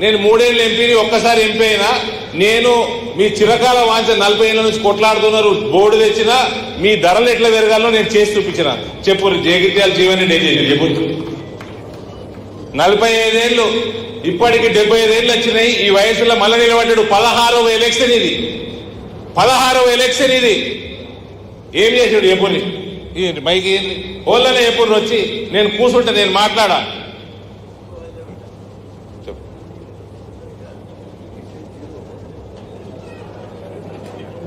నేను 3 ఏళ్ళు ఎంపీని, ఒక్కసారి ఎంపీ అయినా. నేను మీ చిరకాల వాంఛ 40 ఏళ్ళ నుంచి కొట్లాడుతున్నారు, బోర్డు తెచ్చినా మీ ధరలు ఎట్లా పెరగాలో నేను చేసి చూపించిన. చెప్పు జగిత్యాల జీవన్ రెడ్డి ఏం చేసి చెప్పు. 45 ఏళ్ళు, ఇప్పటికి 75 ఏళ్ళు వచ్చినాయి. ఈ వయసులో మళ్ళీ నిలబడ్డాడు. 16వ ఎలక్షన్ ఇది, 16వ ఎలక్షన్ ఇది. ఏం చేసాడు ఎప్పుడు? మైకి ఏంది ఓళ్ళనే ఎప్పుడు వచ్చి నేను కూర్చుంటే నేను మాట్లాడా.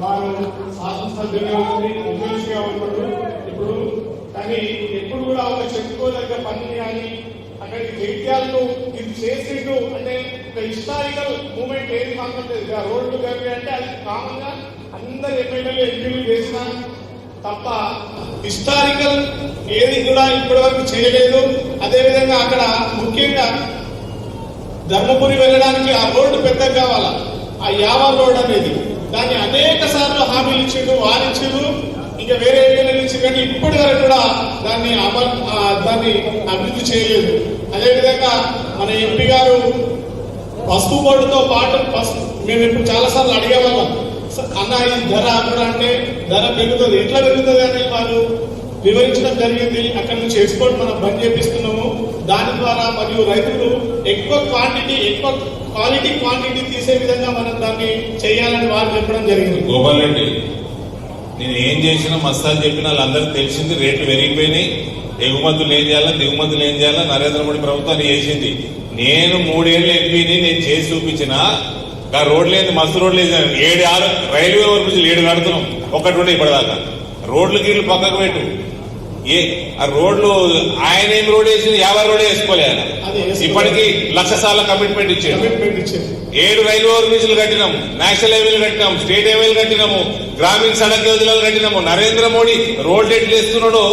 వారు శాసనసభ్యులుగా ఉంది, ఎమ్మెల్సీగా ఉన్నాడు ఇప్పుడు. కానీ ఎప్పుడు కూడా ఒక చెప్పుకోదగ్గ పని కానీ అక్కడికి జగిత్యాలను ఇది చేసిండు అంటే ఒక హిస్టారికల్ మూమెంట్ ఏది మాత్రం లేదు. రోడ్లు కానీ అంటే అది కామన్ గా అందరు ఎమ్మెల్యేలు ఎంపీలు చేసిన తప్ప హిస్టారికల్ ఏది కూడా ఇప్పటి వరకు చేయలేదు. అదేవిధంగా అక్కడ ముఖ్యంగా ధర్మపురి వెళ్ళడానికి ఆ రోడ్డు పెద్దగా కావాలా, ఆ యావర్ రోడ్ అనేది, దాన్ని అనేక సార్లు హామీలు ఇచ్చిండు, వారించిండు, ఇంకా వేరే ఏరియాలు ఇచ్చి, కానీ ఇప్పటి వరకు కూడా దాన్ని అభివృద్ధి చేయలేదు. అదేవిధంగా మన ఎంపీ గారు పసుపు బోర్డుతో పాటు మేము ఇప్పుడు చాలా సార్లు అడిగేవాళ్ళం, అన్న ఈ ధర కూడా అంటే ధర పెరుగుతుంది, ఎట్లా పెరుగుతుంది అని వారు వివరించడం జరిగింది. అక్కడ నుంచి ఎక్స్పోర్ట్ మనం బంద్ చేపిస్తున్నాము. దాని ద్వారా మరియు రైతులు ఎక్కువ క్వాలిటీ క్వాంటిటీ తీసే విధంగా మనం దాన్ని చేయాలని వారు చెప్పడం జరిగింది. గోపాల్ రెడ్డి, నేను ఏం చేసినా మస్తాలు చెప్పిన వాళ్ళందరికీ తెలిసింది. రేట్లు పెరిగిపోయినాయి, ఎగుమతులు ఏం చేయాలా, దిగుమతులు ఏం చేయాలా నరేంద్ర మోడీ ప్రభుత్వాన్ని చేసింది. నేను 3 ఏళ్ళు ఎంపీని నేను చేసి చూపించిన రోడ్లు ఏంది, మస్తు రోడ్లు వేసి 7-6 రైల్వే ఓవర్ బ్రిడ్జ్లు 7 కడుతున్నాం, ఒకటి ఉండే ఇప్పటిదాకా. రోడ్లు గీళ్ళు పక్కకు పెట్టు. ఆ రోడ్లు ఆయన ఏం రోడ్ వేసి 50 రోడ్ వేసుకోలే. ఇప్పటికీ 1,00,000 సార్లు కమిట్మెంట్ ఇచ్చాడు. 7 రైల్వే ఓవర్ బ్రిడ్జ్లు కట్టినాం, నేషనల్ హైవేలు కట్టినాం, స్టేట్ హైవేలు కట్టినాము, గ్రామీణ సడక్ యోజనలు కట్టినాము. నరేంద్ర మోడీ రోడ్ ఎట్లు వేస్తున్నాడో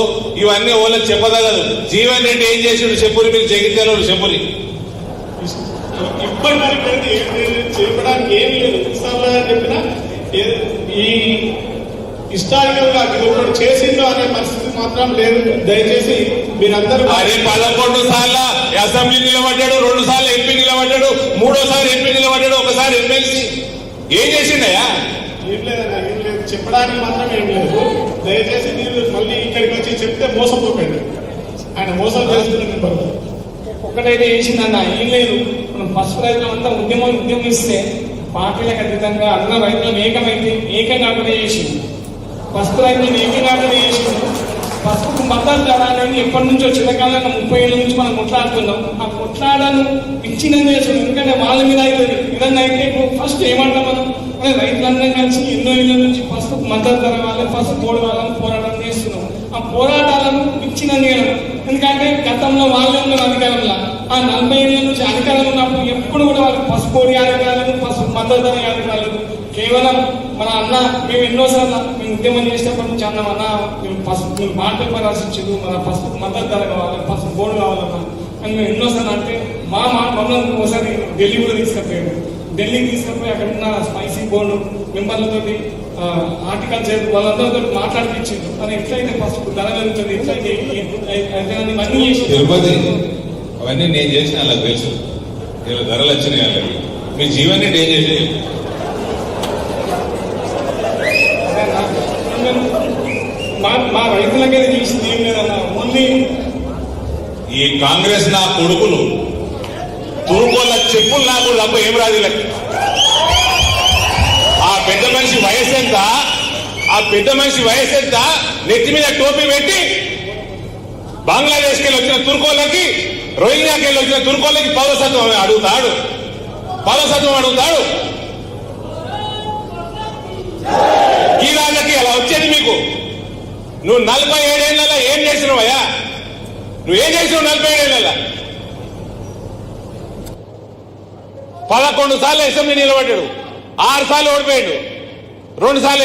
ఇవన్నీ వాళ్ళకి చెప్పదగదు. జీవన్ రెడ్డి ఏం చేసాడు చెప్పురి, మీరు జగిత్యాల చెప్పురి. ఇప్పటి వరకు చెప్పడానికి ఏం లేదు. చెప్పిన ఈ హిస్టారికల్ గా ఒకటి చేసిందో అనే పరిస్థితి మాత్రం లేదు. దయచేసి మీరందరూ 11 సార్లు అసెంబ్లీ నిలబడ్డాడు, 2 సార్లు ఎంపీ నిలబడ్డాడు, 3వ ఎంపీ నిలబడ్డాడు, ఒకసారి ఎమ్మెల్సీ. ఏం చేసిండయా? ఏం లేదన్నా, ఏం లేదు, చెప్పడానికి మాత్రం ఏం లేదు. దయచేసి మీరు మళ్ళీ ఇక్కడికి వచ్చి చెప్తే మోసపోకండి. ఆయన మోసం చేస్తున్నారు. ఒకటైతే చేసిందన్న, ఏం లేదు, మనం పసుపు రైతులు అంతా ఉద్యమిస్తే పార్టీలకు అతీతంగా అన్న రైతులను ఏకంగా కూడా చేసింది. పసుపు రైతులను ఏకంగా కూడా చేసింది. పసుపుకు మద్దతు ధర అనేది ఎప్పటి నుంచో చిరకాలంగా 30 ఏళ్ళ నుంచి మనం కొట్లాడుతున్నాం. ఆ కొట్లాడను ఇచ్చిన చేసాం. ఎందుకంటే వాళ్ళ మీద అవుతుంది. విధంగా అయితే ఫస్ట్ ఏమంటాం మనం, రైతులందరం కలిసి ఎన్నో ఏళ్ళ నుంచి పసుపుకు మద్దతు ధర వాళ్ళని, పసుపు తోడు వాళ్ళని పోరాటం చేస్తున్నాం. ఆ పోరాటాలను ఇచ్చిన నేరం. ఎందుకంటే గతంలో వాళ్ళే ఉన్నారు అధికారంలో. ఆ 40 ఏళ్ళ నుంచి అధికారం ఉన్నప్పుడు ఎప్పుడు కూడా వాళ్ళకి పసుపు కోడి అధికారులు, పసుపు మద్దతు ధర అధికారులు. కేవలం మన అన్న మేము ఎన్నోసార్లు మేము ఉద్యమం చేసినప్పటి నుంచి అన్న మేము పసుపు మాట పేపర్ రాసిచ్చారు, మన పసుపు మద్దతు ధర కావాలి, పసుపు బోర్డు కావాలన్నా అని మేము ఎన్నోసార్లు అంటే మమ్మల్ని ఒకసారి ఢిల్లీ కూడా తీసుకుపోయాడు. ఢిల్లీకి తీసుకుపోయి అక్కడ ఉన్న స్పైసీ బోర్డు మెంబర్లతోటి హార్టికల్చర్ వాళ్ళందరితో మాట్లాడిపించింది. అని ఎట్లయితే పసుపు ధర పెరుగుతుంది, ఎట్లయితే అన్ని చేసి తిరుపతి అవన్నీ నేను చేసిన వాళ్ళకి తెలుసు. ఇలా ధరలు వచ్చినాయి వాళ్ళకి. మీ జీవన్ రెడ్డి ఏం చేసి మా రైతులకైతే చేసింది ఏం లేదన్నా. ఓన్లీ ఈ కాంగ్రెస్ నా కొడుకులు తురుకోళ్ళ చెప్పులు నాకు తప్ప ఏం రాదు. ఆ పెద్ద మనిషి వయసు ఎంత, నెత్తి మీద టోపీ పెట్టి బంగ్లాదేశ్కి వచ్చిన తుర్కోళ్ళకి, రోహింగ్యాకి వచ్చిన తుర్కోళ్ళకి పౌరసత్వం అడుగుతాడు. ఈ రాజకీయ అలా వచ్చేది మీకు. నువ్వు 47 ఏళ్ళ ఏం చేసినావయ్యా? నువ్వేం చేసినావు 47 ఏళ్ళ? 11 సార్లు అసెంబ్లీ నిలబడ్డాడు, 6 సార్లు ఓడిపోయాడు, 2 సార్లు